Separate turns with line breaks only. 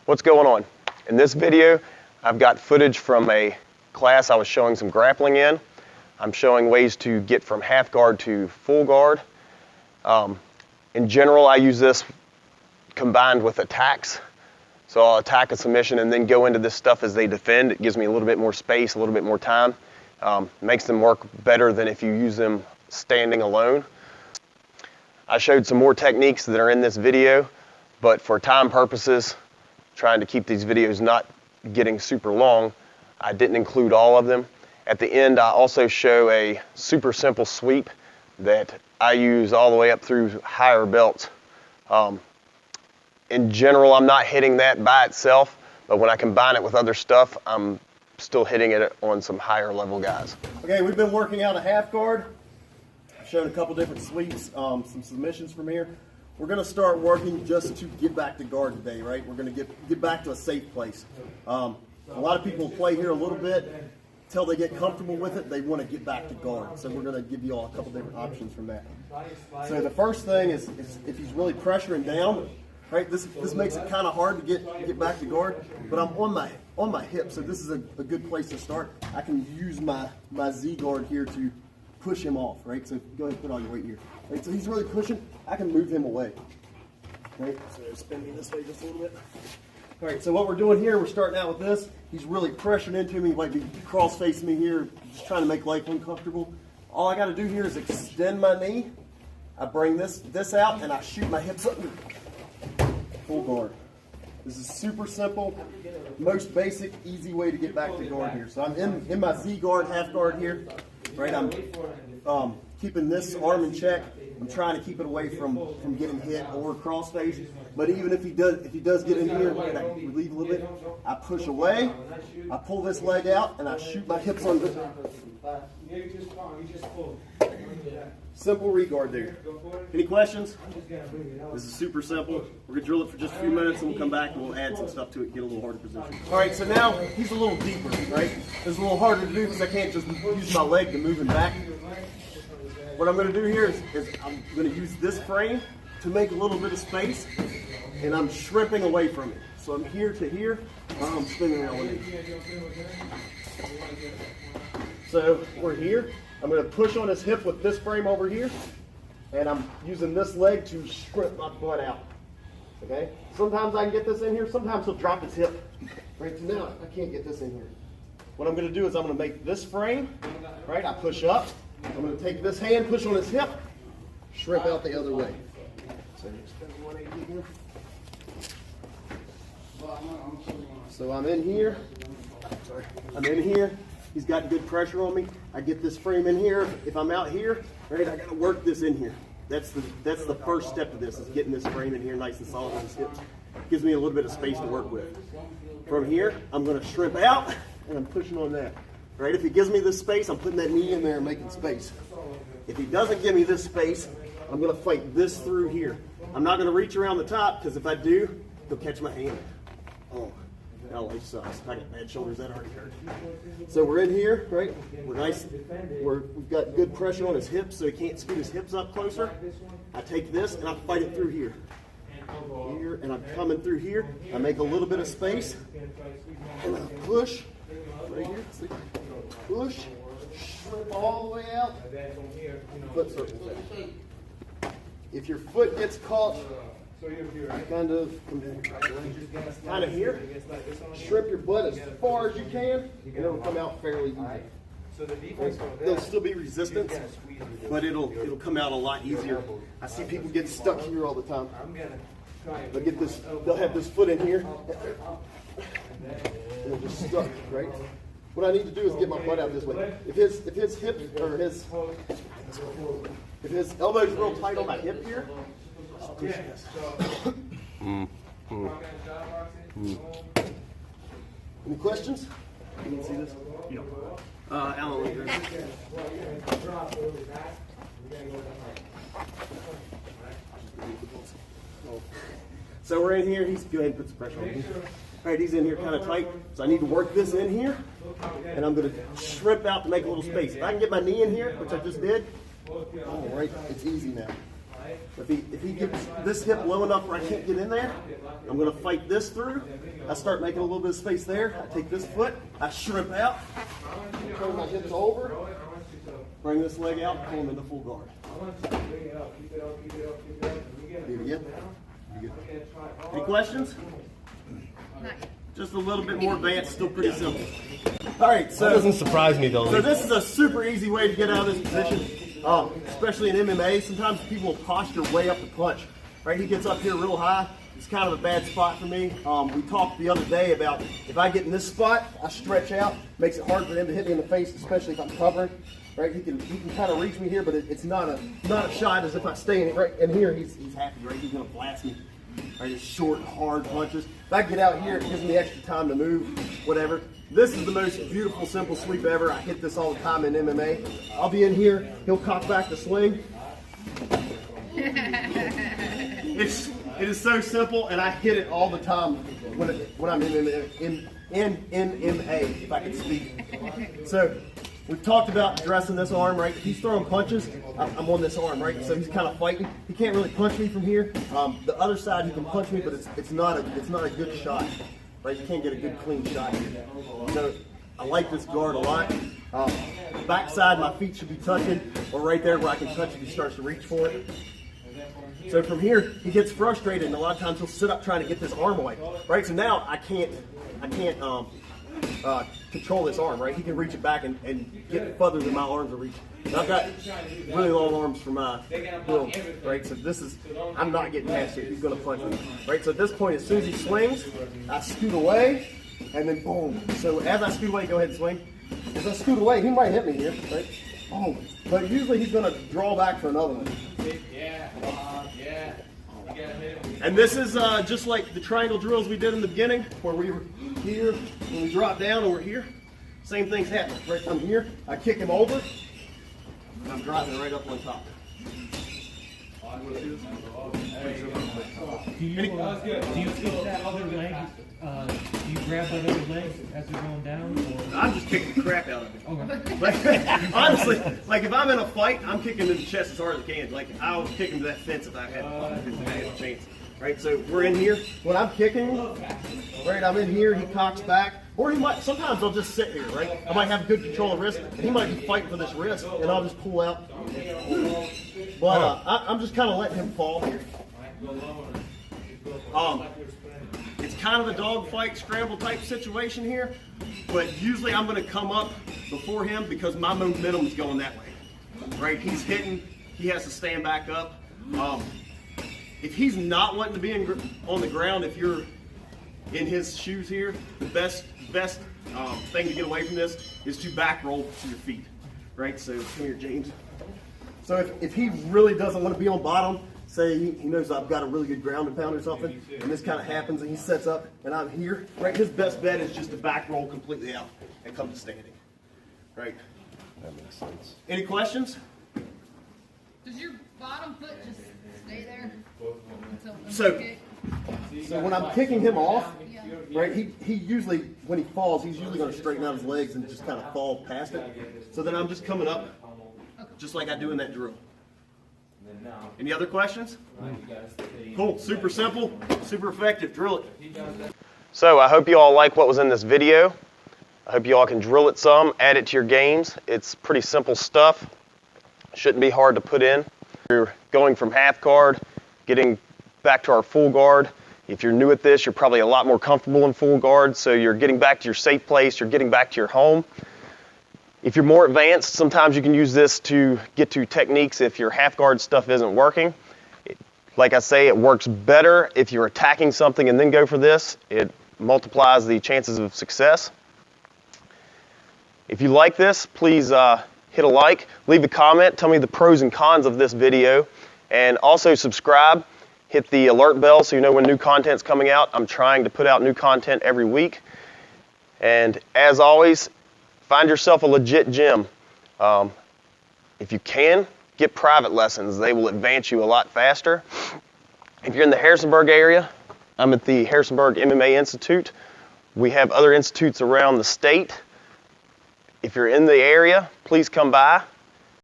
What's going on? In this video, I've got footage from a class I was showing some grappling in. I'm showing ways to get from half guard to full guard. In general, I use this combined with attacks. So I'll attack a submission and then go into this stuff as they defend. It gives me a little bit more space, a little bit more time. Makes them work better than if you use them standing alone. I showed some more techniques that are in this video, but for time purposes, trying to keep these videos not getting super long, I didn't include all of them. At the end, I also show a super simple sweep that I use all the way up through higher belts. In general, I'm not hitting that by itself, but when I combine it with other stuff, I'm still hitting it on some higher level guys.
Okay, we've been working out a half guard. I've shown a couple different sweeps, some submissions from here. We're going to start working just to get back to guard today, right? We're going to get back to a safe place. A lot of people play here a little bit. Until they get comfortable with it, they want to get back to guard. So we're going to give you all a couple different options from that. So the first thing is if he's really pressuring down, right? This makes it kind of hard to get back to guard, but I'm on my hip, so this is a good place to start. I can use my Z guard here to push him off, right? So go ahead and put all your weight here. Right? So he's really pushing, I can move him away. Right? So spin me this way just a little bit. All right, so what we're doing here, we're starting out with this. He's really pressuring into me, he might be cross-facing me here, just trying to make life uncomfortable. All I got to do here is extend my knee. I bring this out, and I shoot my hips up. Full guard. This is super simple, most basic, easy way to get back to guard here. So I'm in my Z guard, half guard here. Right, I'm keeping this arm in check. I'm trying to keep it away from getting hit or crossface. But even if he does get in here and I relieve a little bit, I push away, I pull this leg out, and I shoot my hips under. Simple regard there. Any questions? This is super simple. We're gonna drill it for just a few minutes and we'll come back and we'll add some stuff to it, get a little harder position. All right, so now he's a little deeper, right? It's a little harder to do because I can't just use my leg to move him back. What I'm gonna do here is I'm gonna use this frame to make a little bit of space, and I'm shrimping away from it. So I'm here to here, while I'm spinning around with it. So we're here. I'm going to push on his hip with this frame over here, and I'm using this leg to shrimp my butt out. Okay? Sometimes I can get this in here, sometimes he'll drop his hip. Right, so now I can't get this in here. What I'm going to do is I'm going to make this frame, right, I push up, I'm going to take this hand, push on his hip, shrimp out the other way. So spin 180 here. So I'm in here, I'm in here. He's got good pressure on me. I get this frame in here. If I'm out here, right, I got to work this in here. That's the first step of this, is getting this frame in here nice and solid on his hips. Gives me a little bit of space to work with. From here, I'm going to shrimp out, and I'm pushing on that. Right? If he gives me this space, I'm putting that knee in there and making space. If he doesn't give me this space, I'm going to fight this through here. I'm not going to reach around the top, because if I do, he'll catch my hand. Oh. Now life sucks. I got bad shoulders, that already hurt. So we're in here, right? We're nice. We've got good pressure on his hips, so he can't scoot his hips up closer. I take this and I fight it through here. Here, and I'm coming through here. I make a little bit of space, and I push right here. See? Push, shrimp all the way out. Foot circles. If your foot gets caught, kind of here, shrimp your butt as far as you can, and it'll come out fairly easy. There'll still be resistance, but it'll come out a lot easier. I see people get stuck here all the time. They'll have this foot in here, and they're just stuck, right? What I need to do is get my butt out this way. If his hip or if his elbow's real tight on my hip here, Any questions? You can see this? Yeah. Alan, so we're in here. He's go ahead and put some pressure on me. All right, he's in here kind of tight, so I need to work this in here, and I'm going to shrimp out to make a little space. If I can get my knee in here, which I just did, all right, it's easy now. If he gets this hip low enough where I can't get in there, I'm going to fight this through. I start making a little bit of space there. I take this foot, I shrimp out, turn my hips over, bring this leg out, pull him into full guard. Do it again. Any questions? Just a little bit more advanced, still pretty simple. All right, so
that doesn't surprise me though.
So this is a super easy way to get out of this position, especially in MMA. Sometimes people will posture way up the punch. Right, he gets up here real high. It's kind of a bad spot for me. We talked the other day about if I get in this spot, I stretch out. Makes it hard for him to hit me in the face, especially if I'm covering. Right, he can kind of reach me here, but it's not a shot as if I stay in right in here. He's happy, right? He's gonna blast me. Right, it's short, hard punches. If I get out here, it gives me extra time to move, whatever. This is the most beautiful, simple sweep ever. I hit this all the time in MMA. I'll be in here, he'll cock back the swing. It is so simple, and I hit it all the time when I'm in MMA, if I can speak. So we've talked about dressing this arm, right? If he's throwing punches, I'm on this arm, right? So he's kind of fighting. He can't really punch me from here. The other side, he can punch me, but it's not a good shot, right? You can't get a good clean shot here. So I like this guard a lot. Backside, my feet should be touching, or right there where I can touch if he starts to reach for it. So from here, he gets frustrated, and a lot of times he'll sit up trying to get this arm away, right? So now I can't control this arm, right? He can reach it back and get further than my arms are reaching. And I've got really long arms for my build, right? So I'm not getting past it. He's going to punch me, right? So at this point, as soon as he swings, I scoot away, and then boom. So as I scoot away, go ahead and swing. As I scoot away, he might hit me here, right? Boom. But usually he's going to draw back for another one. And this is just like the triangle drills we did in the beginning, where we were here, when we drop down, and we're here. Same thing's happening. Right, I'm here, I kick him over, and I'm driving right up on top.
Do you kick that other leg? Do you grab that other leg as you're going down? Or?
I'm just kicking the crap out of it.
Okay.
Like, honestly, like if I'm in a fight, I'm kicking to the chest as hard as I can. Like I'll kick him to that fence if I had a chance. Right, so we're in here. When I'm kicking, right, I'm in here. He cocks back, or he might. Sometimes I'll just sit here. Right, I might have good control of wrist, and he might be fighting for this wrist, and I'll just pull out. But I'm just kind of letting him fall here. It's kind of a dogfight scramble type situation here, but usually I'm going to come up before him because my momentum is going that way. Right, he's hitting. He has to stand back up. If he's not wanting to be on the ground, if you're in his shoes here, the best thing to get away from this is to back roll to your feet, right? So come here, James. So if he really doesn't want to be on bottom, say he knows I've got a really good ground and pound or something, and this kind of happens and he sets up and I'm here, right? His best bet is just to back roll completely out and come to standing, right? That makes sense. Any questions?
Does your bottom foot just stay there?
So when I'm kicking him off, right, he usually, when he falls, he's usually going to straighten out his legs and just kind of fall past it. So then I'm just coming up, just like I do in that drill. Any other questions? Cool, super simple, super effective, drill it.
So I hope you all like what was in this video. I hope you all can drill it some, add it to your games. It's pretty simple stuff. Shouldn't be hard to put in. You're going from half guard, getting back to our full guard. If you're new at this, you're probably a lot more comfortable in full guard, so you're getting back to your safe place, you're getting back to your home. If you're more advanced, sometimes you can use this to get to techniques if your half guard stuff isn't working. Like I say, it works better if you're attacking something and then go for this. It multiplies the chances of success. If you like this, please hit a like, leave a comment, tell me the pros and cons of this video, and also subscribe. Hit the alert bell so you know when new content's coming out. I'm trying to put out new content every week. And as always, find yourself a legit gym. If you can, get private lessons. They will advance you a lot faster. If you're in the Harrisonburg area, I'm at the Harrisonburg MMA Institute. We have other institutes around the state. If you're in the area, please come by.